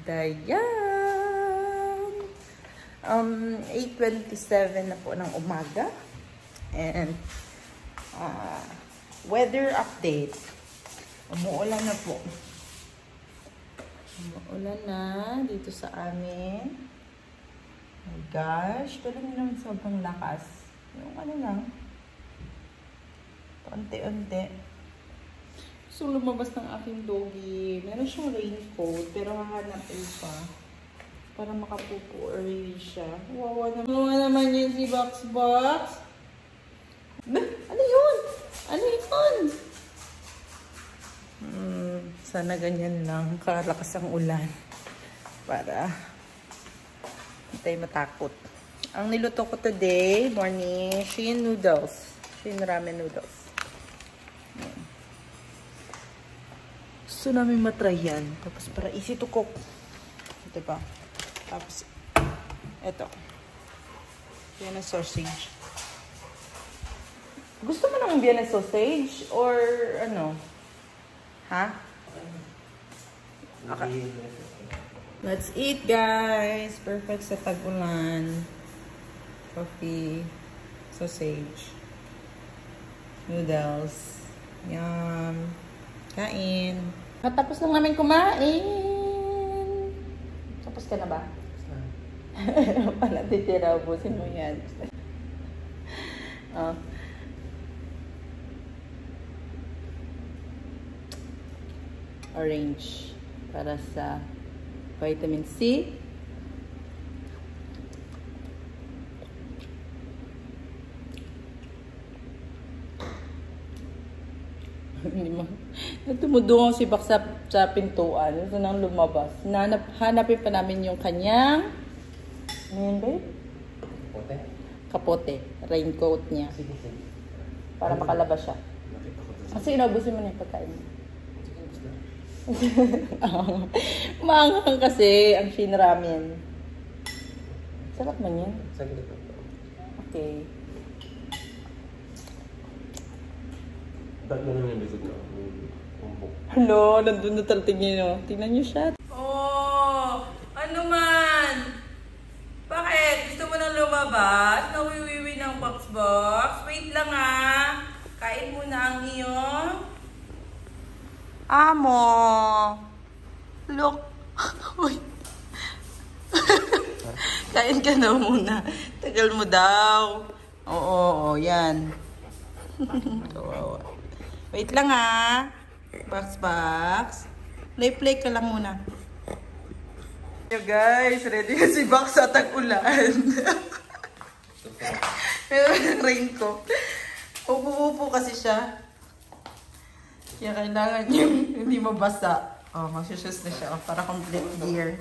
Dayan! 8:27 na po ng umaga. And, weather update. Umuulan na po. Umuulan na dito sa amin. Oh my gosh, pero hindi naman sobrang lakas. Yung ano lang. Unti-unti. So, lumabas ng aking doggy. Meron siyang raincoat, pero hahanapin pa. Para makapupo early siya. Wawa naman yun si Box Box. Ano yun? Ano yun? Sana ganyan lang. Kalakas ang ulan. Para hindi tayo matakot. Ang niluto ko today, morning, Shin noodles. Shin ramen noodles. Gusto namin matry yan. Tapos para easy to cook. Diba? Tapos, eto. Vienna sausage. Gusto mo ng Vienna sausage? Or ano? Ha? Okay. Let's eat, guys. Perfect sa tag-ulan. Coffee. Sausage. Noodles. Yum. Kain. Matapos lang namin kumain. Tapos ka na ba? Pala titira, ubusin mo yan. Orange. Para sa vitamin C. Hindi mo. Tumudungan si Bak sa pintuan. Gusto nang lumabas. Hanapin pa namin yung kanyang ano yun, babe? Kapote? Kapote. Raincoat niya. Sige, sige. Para makalabas siya. Kasi inabusin mo na yung pagkain mo. Maanghang kasi ang Shin ramen. Sarap man yan. Saglit lang. Okay. Ba't na naman yung likod na? Umbok. Hello, nandun na talating niyo. Tingnan niyo siya. Oh, ano man? Bakit? Gusto mo nang lumabas? Nawiwiwi ng box. Wait lang ah. Kain muna ang iyong amo. Look. Uy. Kain ka na muna. Tagal mo daw. Oo, yan. Kawawa. Wait lang ha. Box. Play ka lang muna. Yo guys, ready na si Box sa tag-ulan. Rain ko. Upo kasi siya. Kaya kailangan yung hindi mabasa. Oh, magsusus na siya. Para complete gear.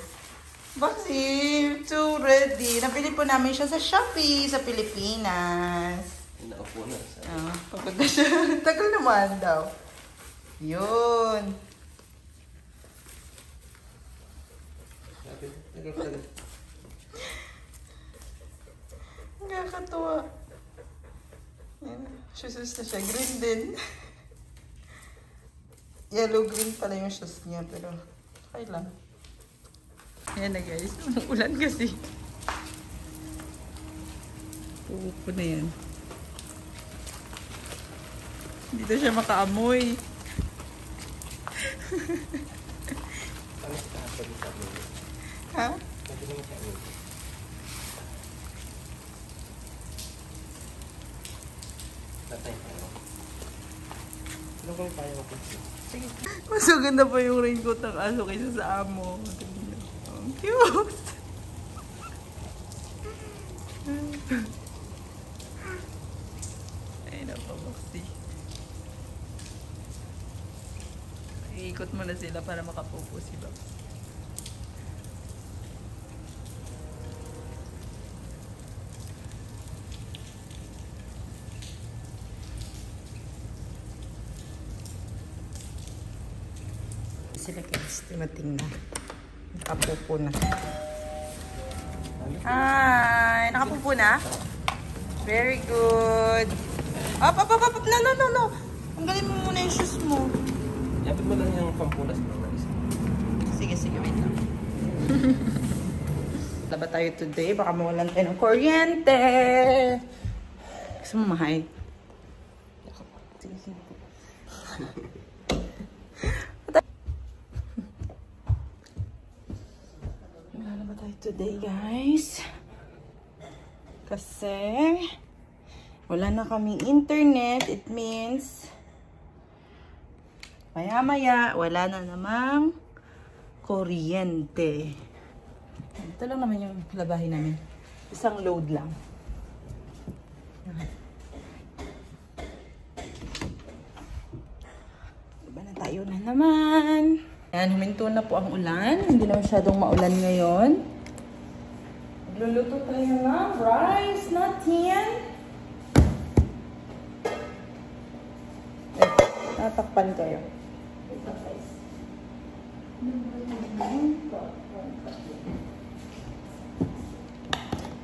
Boxy, too ready. Napili po namin siya sa Shopee sa Pilipinas. Nakaupo na. Pagod na siya. Tagal naman daw. Yun. Nakakatuwa. Yan. Shoes na siya. Green din. Yellow-green pala yung shoes niya. Pero okay lang. Ayan na guys. Ulan kasi. Pupo na yan. Dito siya makaamoy. Ha? Mas maganda pa yung raincoat ng aso kaysa sa amo. Ang cute! Ay, napabaksi. Iikot mo na sila para makapupo si Box. Sila guys, dumating na. Nakapupo na. Hi! Nakapupo na? Very good. Up! No! Tanggalin mo muna yung shoes mo. Yapit mo lang yung pampunas mo. Sige, wait lang. Laba tayo today. Baka mawalan tayo ng kuryente. Gusto mo mahay? Sige, sige. Lalaba tayo today, guys. Kasi wala na kaming internet. It means maya-maya wala na namang kuryente. Ito lang naman yung labahin namin. Isang load lang. Diba na tayo na naman. Yan, huminto na po ang ulan. Hindi na masyadong maulan ngayon. Magluluto tayo ng rice natin. Tatakpan kayo.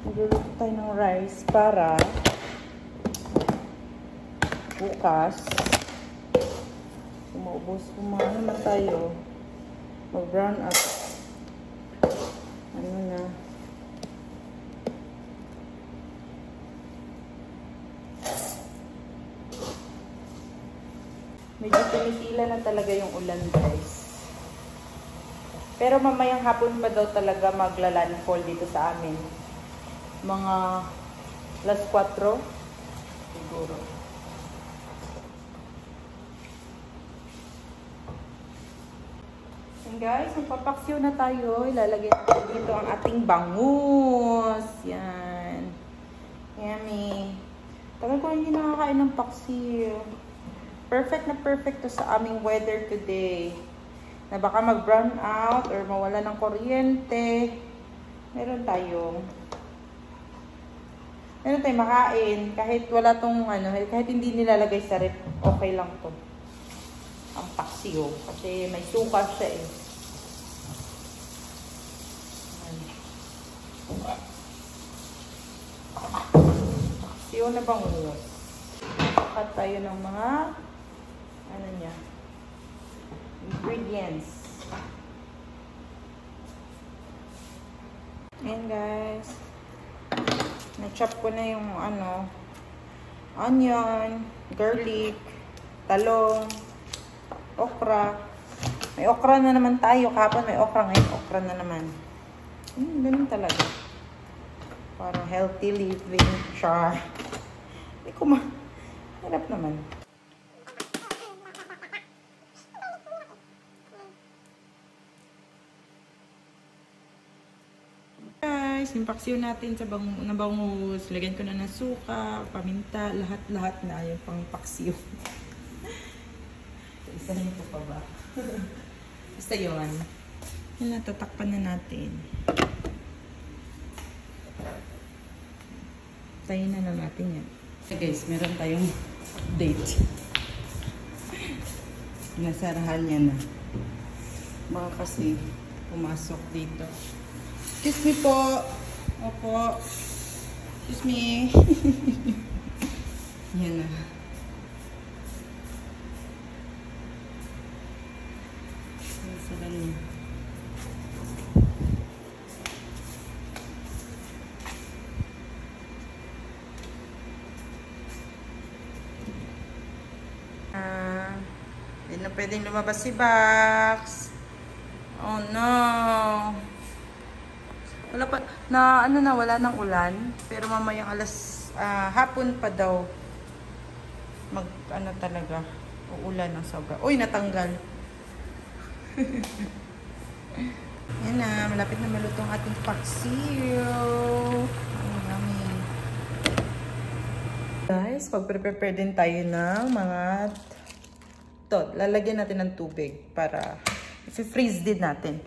Magluluto tayo ng rice para bukas maubos kumano na tayo mag brown up ano na medyo tumitila na talaga yung ulan, guys. Pero mamayang hapon pa daw talaga maglalandfall dito sa amin. Mga alas 4 siguro. And guys, magpapaksiw na tayo. Ilalagay natin dito ang ating bangus. Yan. Yummy. Tagal ko hindi nakakain ng paksiw. Perfect na perfect to sa aming weather today. Na baka mag-brown out or mawala ng kuryente. Meron tayong makain. Kahit wala tong kahit hindi nilalagay sa rep, okay lang to. Ang paksiw. Kasi may suka siya eh. Paksiw na bangus. Cut tayo ng mga ingredients. Ayan, guys. Na-chop ko na yung onion, garlic, talong, okra. May okra na naman tayo. Kahapon may okra, ngayon okra na naman. Ganun talaga. Parang healthy living. Char. Hindi ko hirap naman. Guys, yung paksiw natin sa bangus. Lagyan ko na ng suka, paminta, lahat-lahat na yung pang paksiw. Isa na ito pa ba? Basta yun. Yun na, tatakpan na natin. Tayin na natin yan. Okay guys, meron tayong date. Nasarahan niya na. Baka kasi pumasok dito. Excuse me po. Opo. Excuse me. Yan na. Nasarahan niya. Hindi na pwedeng lumabas si Bax. Oh no. Wala pa, wala nang ulan. Pero mamayang hapon pa daw. Talaga. Uulan ng sobra. Uy, natanggal. Yan na, malapit na maluto ang ating paksiw. Ang yummy. Guys, pag-prepare din tayo ng mga lalagyan natin ng tubig para i-freeze din natin.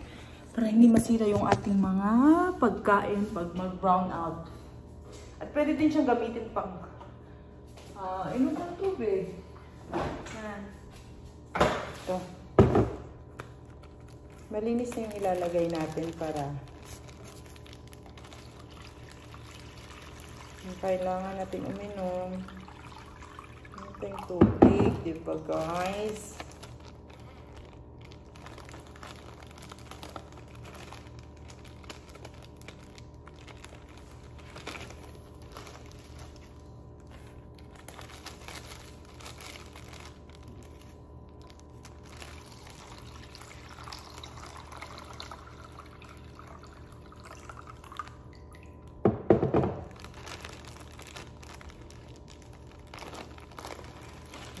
Para hindi masira yung ating mga pagkain pag mag-brown out. At pwede din siyang gamitin pang inom ng tubig. Yan. Ito. Malinis na yung ilalagay natin para yung kailangan natin uminom. Ito yung tubig, diba guys?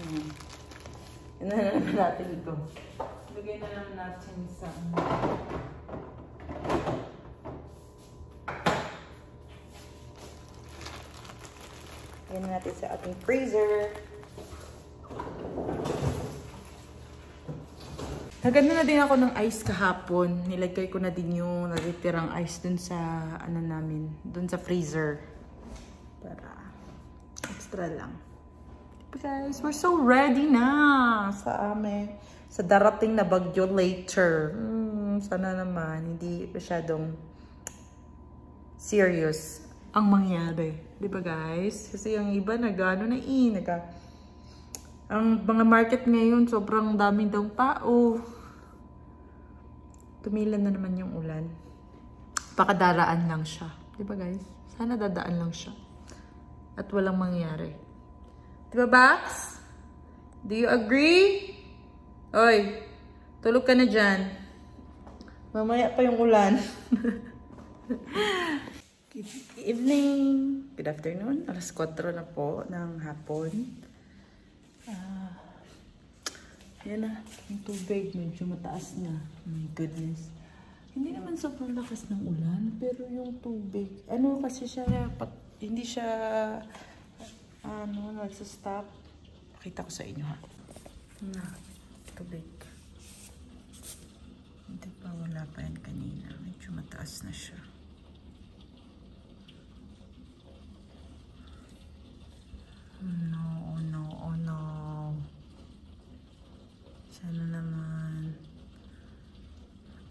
Yan na naman natin ito. Lagay na naman natin sa yan natin sa ating freezer. Naganda na din ako ng ice kahapon. Nilagay ko na din yung natitirang ice dun sa ano namin, dun sa freezer. Para extra lang. Guys, we're so ready na sa amin. Sa darating na bagyo later. Sana naman hindi masyadong serious ang mangyari. Di ba guys? Kasi yung iba nag-ano na ang mga market ngayon sobrang daming daw tao. Tumilan na naman yung ulan. Pakadaraan lang siya. Di ba guys? Sana dadaan lang siya. At walang mangyari. Di ba Bax? Do you agree? Oy, tulog ka na dyan. Mamaya pa yung ulan. Good evening. Good afternoon. Alas 4 na po ng hapon. Yan na. Yung tubig medyo mataas na. Oh my goodness. Hindi naman sobrang lakas ng ulan. Pero yung tubig. Ano kasi siya. Hindi siya nagsastop. Pakita ko sa inyo ha. Tubig. Hindi pa. Wala pa yan kanina. Medyo mataas na siya. Oh no. Sana naman.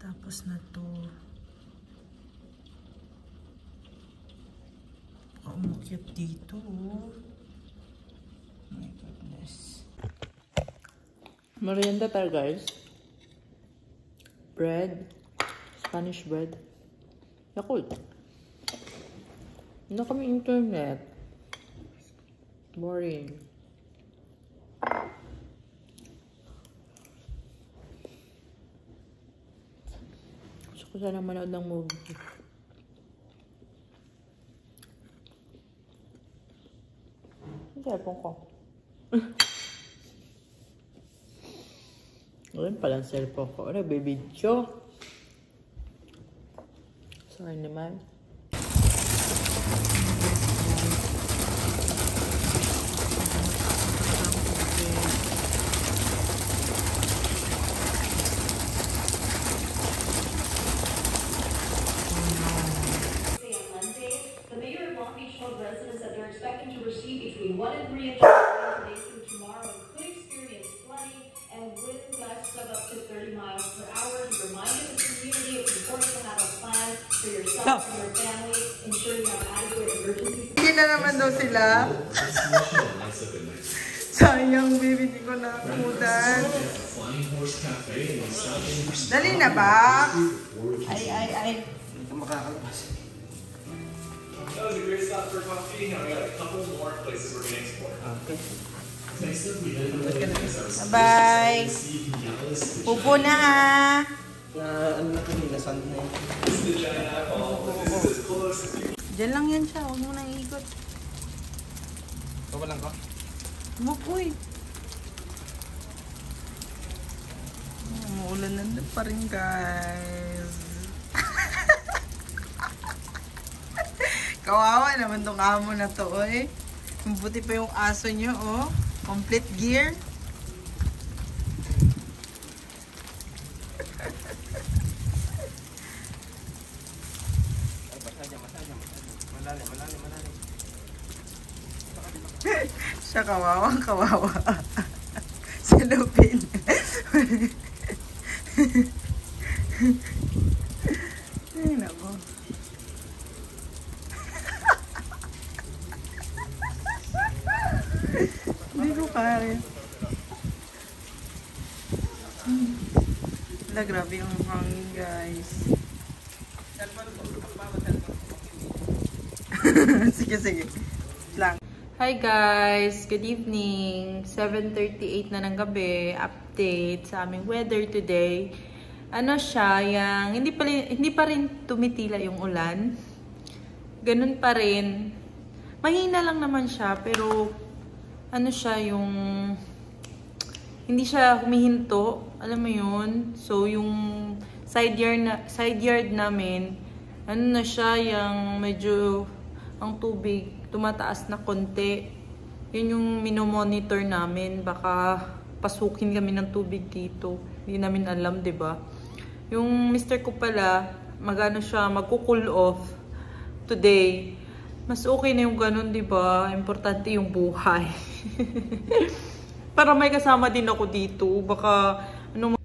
Tapos na to. Umukyat dito. Oh my goodness. Merienda tayo guys. Bread. Spanish bread. Yakult. Hindi na kami internet. Boring. Gusto ko sana manood ng movie. Ang cellphone ko. Ngayon pala ang cellphone ko. Ano, bibidyo. Sorry naman. Hindi na naman daw sila. Sayang, baby, di ko nakutan. Dali na ba? Ay. Hindi ka makakalabas. That was a great stop for coffee. Now we got a couple more places we're going to explore. Okay. Bye-bye. Pupo na ha. Ano na kanina, sand na yun. This is the giant eyeball. This is as close as you Diyan lang yan siya. Huwag mo nang ikot. Ikaw lang ko? Mupoy. Umuulan na pa rin guys. Kawawa naman tong amo na to eh. Buti pa yung aso nyo oh. Complete gear. Malalim. Siya kawawang kawawa. Sa lupin. Ay, nako. Hindi ko kaya. Wala, grabe yung hangin, guys. Sige. Lang. Hi guys! Good evening! 7:38 na ng gabi. Update sa aming weather today. Ano siya, yung hindi pa rin tumitila yung ulan. Ganun pa rin. Mahina lang naman siya, pero ano siya yung hindi siya humihinto. Alam mo yun? So, yung side yard namin, ano na siya, yung medyo ang tubig, tumataas na konti. Yun yung minomonitor namin. Baka pasukin kami ng tubig dito. Hindi namin alam, 'di ba? Yung mister ko pala, magano siya, magko-cool off today. Mas okay na yung ganun, 'di ba? Importante yung buhay. Para may kasama din ako dito. Baka ano,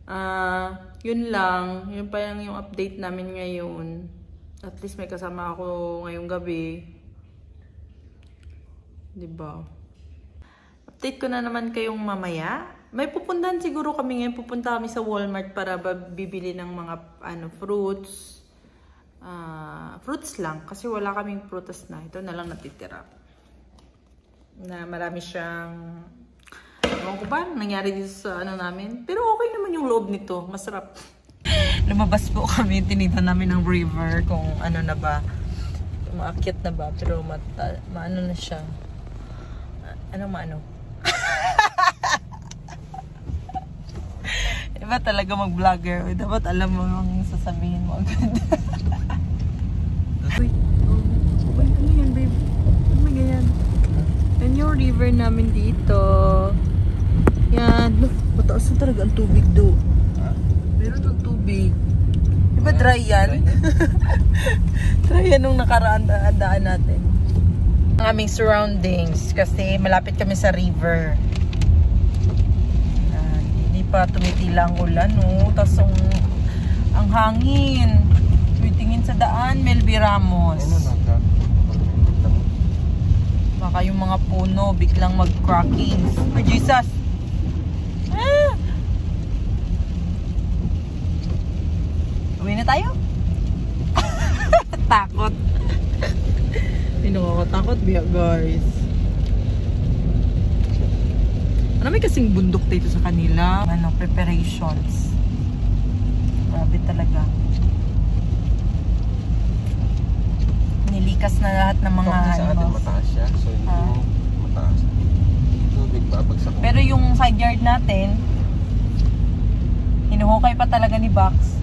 yun lang. Yun pa yung update namin ngayon. At least may kasama ako ngayong gabi. 'Di ba? Update ko na naman kayong mamaya. May pupuntahan siguro kami ngayon. Pupunta kami sa Walmart para bibili ng mga fruits. Fruits lang. Kasi wala kaming prutas na. Ito na lang natitira. Na marami siyang... Ewan ko ba nangyari dito sa namin. Pero okay naman yung loob nito. Masarap. Lumabas po kami. Tinita namin ng river kung ano na ba. Maakyat na ba. Pero maano na siya. Maano? Iba talaga mag-vlogger. Dapat alam mo ang sasabihin mo agad. Uy, ano yan, babe? Ano ba ganyan? Yan yung river namin dito. Yan. Look, mataas na talaga ang tubig do. Meron ng tubig. Diba dry yan? Dry yan nung nakaraan daan natin. Ang aming surroundings kasi malapit kami sa river. Pa tumitila ang ulan, no? Tapos ang hangin. Tumitingin sa daan, Melby Ramos. Baka yung mga puno biglang mag-cracking. Oh, Jesus! Ah! Uwi na tayo? Takot. Hindi nakakatakot, guys. May kasing bundok dito sa kanila. Preparations. Grabe talaga. Nilikas na lahat ng mga sa atin mataas siya. So hindi mataas. Tubig babagsak. Pero yung side yard natin, hinuhukay pa talaga ni Box.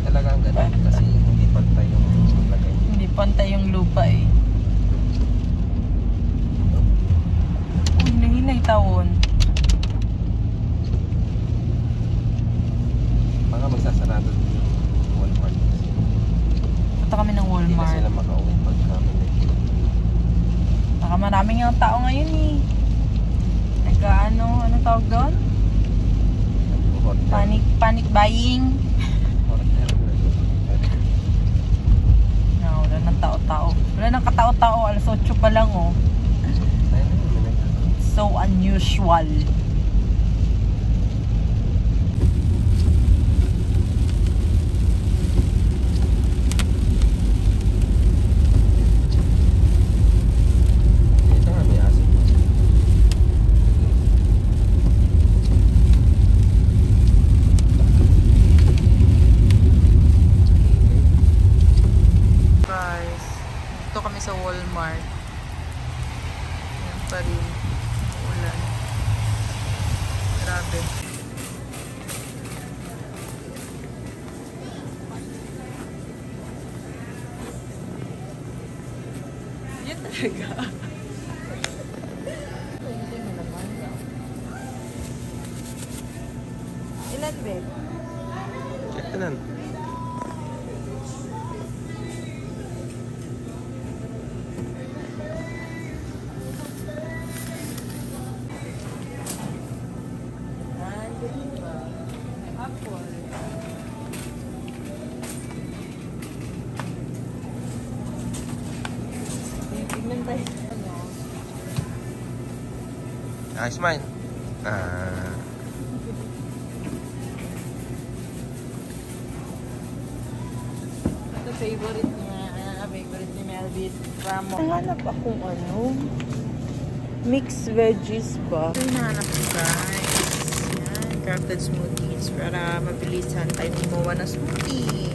Talaga ang ganun. Kasi hindi pantay yung lagay. Hindi pantay yung lupa eh. Hinahinay taon. Magsasarado yung Walmart. Punta kami ng Walmart. Hindi na sila makauwi pag kami. Baka maraming yung tao ngayon eh. Ano tawag doon? Panic buying. No, wala ng tao-tao. Wala ng katao-tao. Alas 8 pa lang oh. It's so unusual. Sa Walmart. Yan pa rin. Ulan. Grabe. Yan talaga. Ilan, babe? Check na lang. Smile. Ito favorite ni Melby Ramos. Hanap akong mixed veggies ba? Ito yung hanap ko, guys. Yan, crafted smoothies para mabilisan tayo gumawa na smoothie.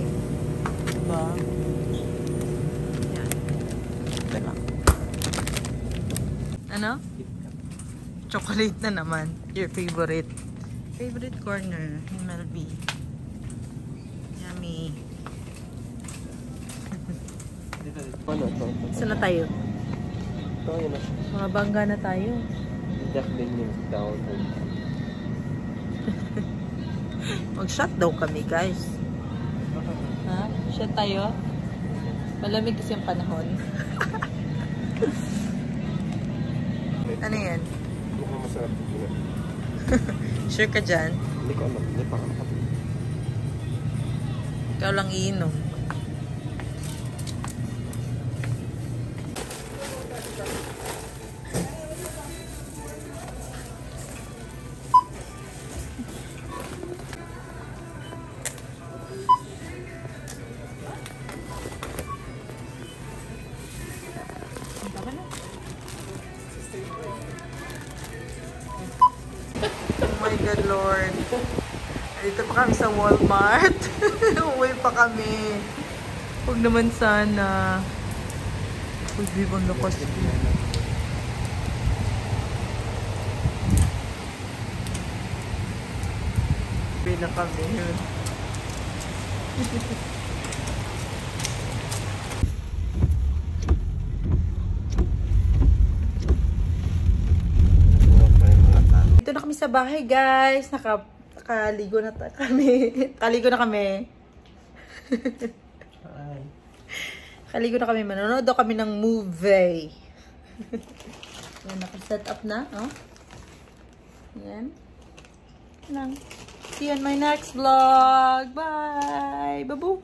Diba? Yan. Ito lang. Ano? Chocolate na naman. Your favorite. Favorite corner ni Melby. Yummy. Ano ito? Saan na tayo? Ito yun na. Mga bangga na tayo. Jack Daniels down. Mag-shot daw kami, guys. Ha? Shot tayo? Malamig kasi yung panahon. Ano yan? Mukhang masarap ito. Sure ka dyan? Hindi ko alam. Hindi pa ako nakapili. Ikaw lang iinom. Oh my God, Lord. Dito pa kami sa Walmart. Uwi pa kami. Huwag naman sana. Uy, babe, ang lakas. Uwi na kami. Dito na kami sa bahay, guys. Nakaligo na kami. Kaligo na kami. Kaligo na kami. Manonood daw kami ng movie. Yan, naka-set up na. Oh. Yan. Lang. See you on my next vlog. Bye! Babu!